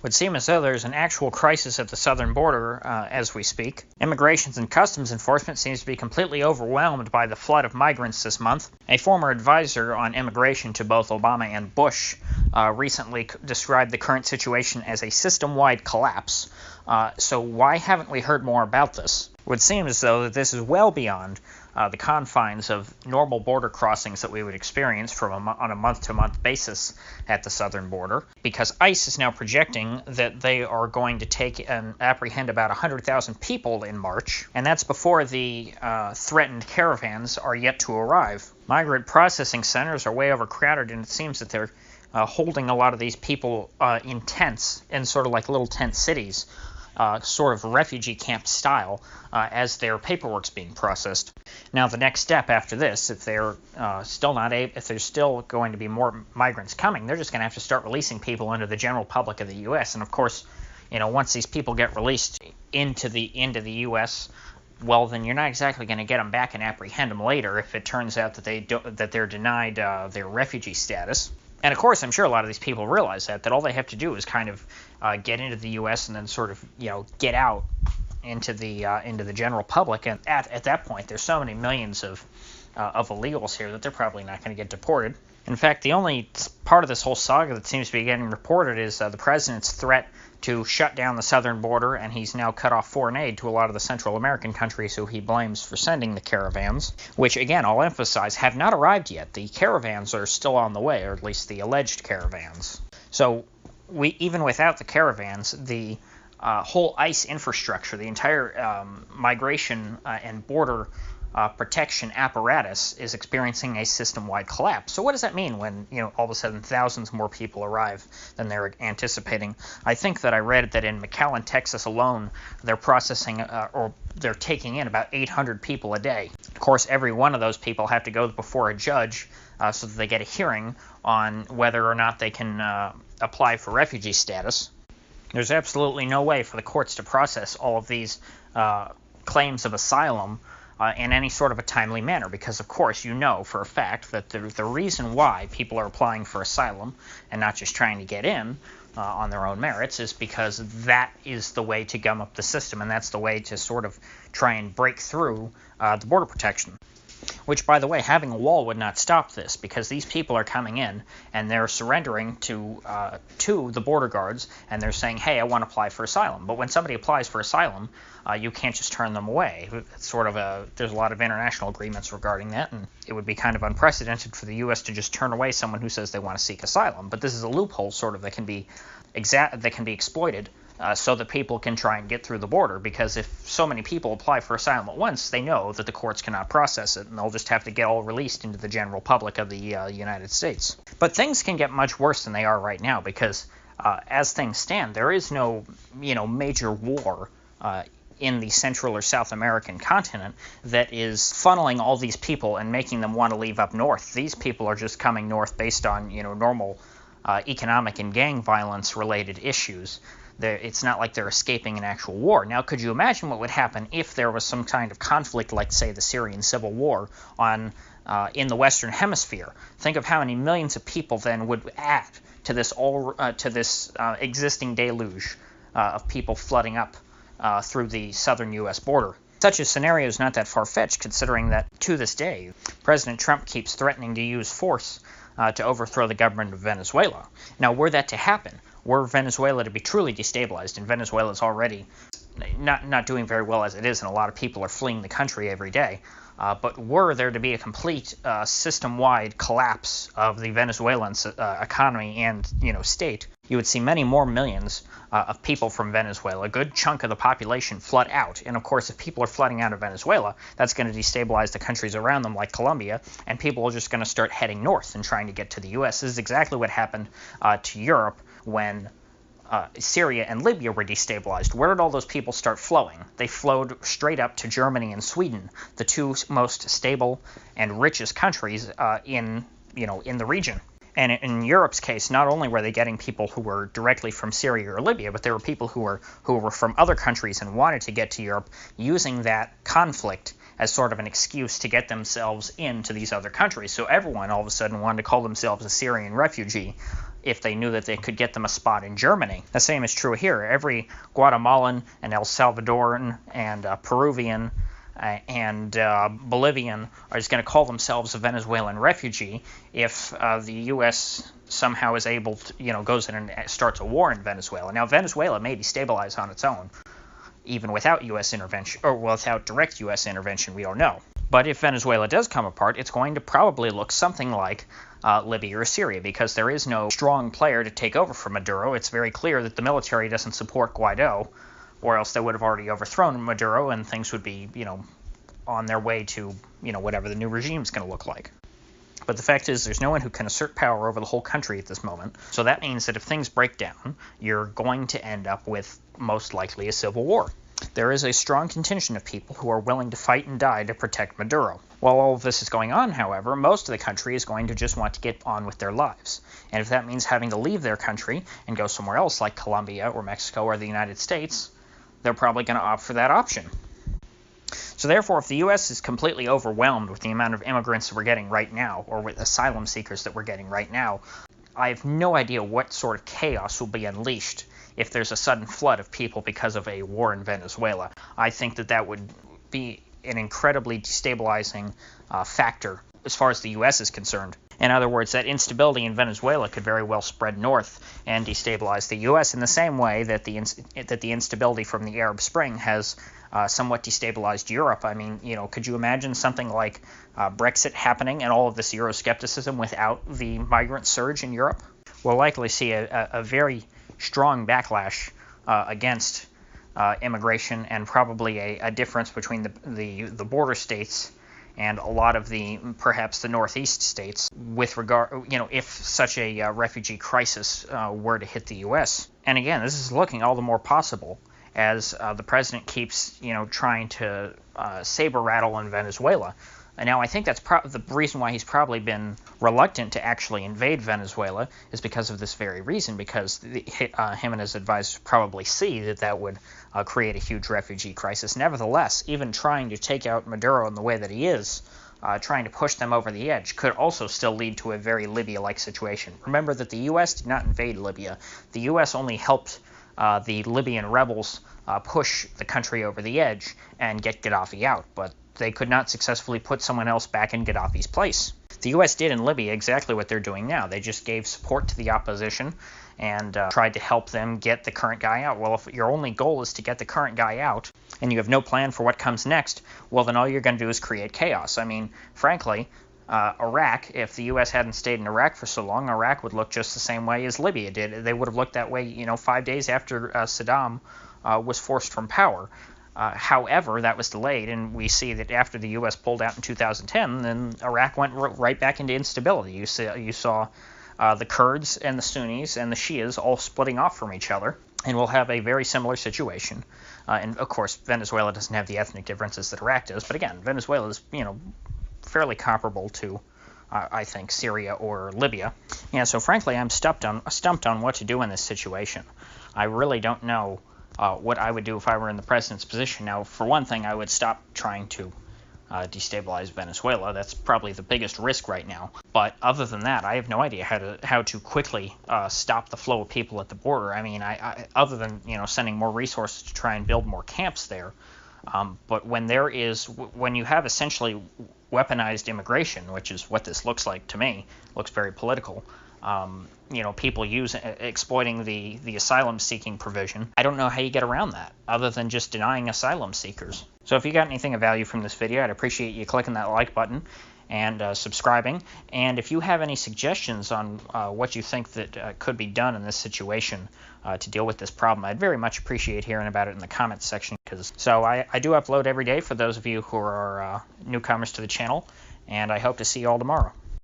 Would seem as though there's an actual crisis at the southern border as we speak. Immigration and Customs Enforcement seems to be completely overwhelmed by the flood of migrants this month. A former advisor on immigration to both Obama and Bush recently described the current situation as a system-wide collapse. So why haven't we heard more about this? It would seem as though that this is well beyond the confines of normal border crossings that we would experience on a month-to-month basis at the southern border, because ICE is now projecting that they are going to take and apprehend about 100,000 people in March, and that's before the threatened caravans are yet to arrive. Migrant processing centers are way overcrowded, and it seems that they're holding a lot of these people in tents, in sort of like little tent cities, sort of refugee camp style, as their paperwork's being processed. Now, the next step after this, if there's still going to be more migrants coming, they're just going to have to start releasing people into the general public of the U.S. And of course, once these people get released into the U.S., well, then you're not exactly going to get them back and apprehend them later if it turns out that they're denied their refugee status. And of course, I'm sure a lot of these people realize that all they have to do is kind of get into the U.S. and then sort of get out into the general public. And at that point, there's so many millions of illegals here that they're probably not going to get deported. In fact, the only part of this whole saga that seems to be getting reported is the president's threat to shut down the southern border, and he's now cut off foreign aid to a lot of the Central American countries who he blames for sending the caravans, which, again, I'll emphasize, have not arrived yet. The caravans are still on the way, or at least the alleged caravans. So even without the caravans, the whole ICE infrastructure, the entire migration and border protection apparatus is experiencing a system-wide collapse. So what does that mean when, all of a sudden thousands more people arrive than they're anticipating? I think that I read that in McAllen, Texas alone, they're processing or they're taking in about 800 people a day. Of course, every one of those people have to go before a judge so that they get a hearing on whether or not they can apply for refugee status. There's absolutely no way for the courts to process all of these claims of asylum in any sort of a timely manner, because of course for a fact that the reason why people are applying for asylum and not just trying to get in on their own merits is because that is the way to gum up the system, and that's the way to sort of try and break through the border protection. Which, by the way, having a wall would not stop this, because these people are coming in and they're surrendering to the border guards, and they're saying, hey, I want to apply for asylum. But when somebody applies for asylum, you can't just turn them away. It's there's a lot of international agreements regarding that, and it would be kind of unprecedented for the U.S. to just turn away someone who says they want to seek asylum. But this is a loophole that can be exploited so that people can try and get through the border, because if so many people apply for asylum at once, they know that the courts cannot process it, and they'll just have to get all released into the general public of the United States. But things can get much worse than they are right now, because as things stand, there is no major war in the Central or South American continent that is funneling all these people and making them want to leave up north. These people are just coming north based on normal economic and gang violence related issues. It's not like they're escaping an actual war. Now, could you imagine what would happen if there was some kind of conflict, like, say, the Syrian civil war in the Western Hemisphere? Think of how many millions of people then would add to this existing deluge of people flooding up through the southern U.S. border. Such a scenario is not that far-fetched, considering that, to this day, President Trump keeps threatening to use force to overthrow the government of Venezuela. Now, were that to happen, were Venezuela to be truly destabilized, and Venezuela is already not doing very well as it is, and a lot of people are fleeing the country every day, but were there to be a complete system-wide collapse of the Venezuelan economy and state, you would see many more millions of people from Venezuela, a good chunk of the population, flood out. And of course, if people are flooding out of Venezuela, that's going to destabilize the countries around them, like Colombia, and people are just going to start heading north and trying to get to the U.S. This is exactly what happened to Europe when Syria and Libya were destabilized. Where did all those people start flowing? They flowed straight up to Germany and Sweden, the two most stable and richest countries in the region. And in Europe's case, not only were they getting people who were directly from Syria or Libya, but there were people who were from other countries and wanted to get to Europe, using that conflict as sort of an excuse to get themselves into these other countries. So everyone all of a sudden wanted to call themselves a Syrian refugee if they knew that they could get them a spot in Germany. The same is true here. Every Guatemalan and El Salvadoran and Peruvian and Bolivian are just going to call themselves a Venezuelan refugee if the U.S. somehow is able to, goes in and starts a war in Venezuela. Now, Venezuela may destabilize on its own, even without U.S. intervention, or without direct U.S. intervention, we don't know. But if Venezuela does come apart, it's going to probably look something like Libya or Syria, because there is no strong player to take over from Maduro. It's very clear that the military doesn't support Guaido, or else they would have already overthrown Maduro, and things would be, on their way to, whatever the new regime is going to look like. But the fact is, there's no one who can assert power over the whole country at this moment. So that means that if things break down, you're going to end up with most likely a civil war. There is a strong contingent of people who are willing to fight and die to protect Maduro. While all of this is going on, however, most of the country is going to just want to get on with their lives. And if that means having to leave their country and go somewhere else like Colombia or Mexico or the United States, they're probably going to opt for that option. So therefore, if the U.S. is completely overwhelmed with the amount of immigrants that we're getting right now, or with asylum seekers that we're getting right now, I have no idea what sort of chaos will be unleashed if there's a sudden flood of people because of a war in Venezuela. I think that would be an incredibly destabilizing factor as far as the U.S. is concerned. In other words, that instability in Venezuela could very well spread north and destabilize the U.S. in the same way that the instability from the Arab Spring has somewhat destabilized Europe. I mean, could you imagine something like Brexit happening and all of this Euroscepticism without the migrant surge in Europe? We'll likely see a very strong backlash against immigration, and probably a difference between the border states and a lot of perhaps the northeast states with regard, if such a refugee crisis were to hit the U.S. And again, this is looking all the more possible as the president keeps, trying to saber rattle in Venezuela. And now I think that's the reason why he's probably been reluctant to actually invade Venezuela is because of this very reason, because him and his advisors probably see that would create a huge refugee crisis. Nevertheless, even trying to take out Maduro in the way that he is, trying to push them over the edge, could also still lead to a very Libya-like situation. Remember that the U.S. did not invade Libya. The U.S. only helped the Libyan rebels push the country over the edge and get Gaddafi out, but they could not successfully put someone else back in Gaddafi's place. The U.S. did in Libya exactly what they're doing now. They just gave support to the opposition and tried to help them get the current guy out. Well, if your only goal is to get the current guy out and you have no plan for what comes next, well, then all you're going to do is create chaos. I mean, frankly, Iraq, if the U.S. hadn't stayed in Iraq for so long, Iraq would look just the same way as Libya did. They would have looked that way, 5 days after Saddam was forced from power. However, that was delayed, and we see that after the U.S. pulled out in 2010, then Iraq went right back into instability. You saw the Kurds and the Sunnis and the Shias all splitting off from each other, and we'll have a very similar situation. And, of course, Venezuela doesn't have the ethnic differences that Iraq does, but again, Venezuela is, fairly comparable to, I think, Syria or Libya. Yeah, so frankly, I'm stumped on what to do in this situation. I really don't know what I would do if I were in the president's position. Now, for one thing, I would stop trying to destabilize Venezuela. That's probably the biggest risk right now. But other than that, I have no idea how to quickly stop the flow of people at the border. I mean, I other than sending more resources to try and build more camps there. But when you have essentially weaponized immigration, which is what this looks like to me, looks very political. People exploiting the asylum-seeking provision. I don't know how you get around that, other than just denying asylum seekers. So if you got anything of value from this video, I'd appreciate you clicking that like button and subscribing. And if you have any suggestions on what you think that could be done in this situation to deal with this problem, I'd very much appreciate hearing about it in the comments section. So I do upload every day for those of you who are newcomers to the channel, and I hope to see you all tomorrow.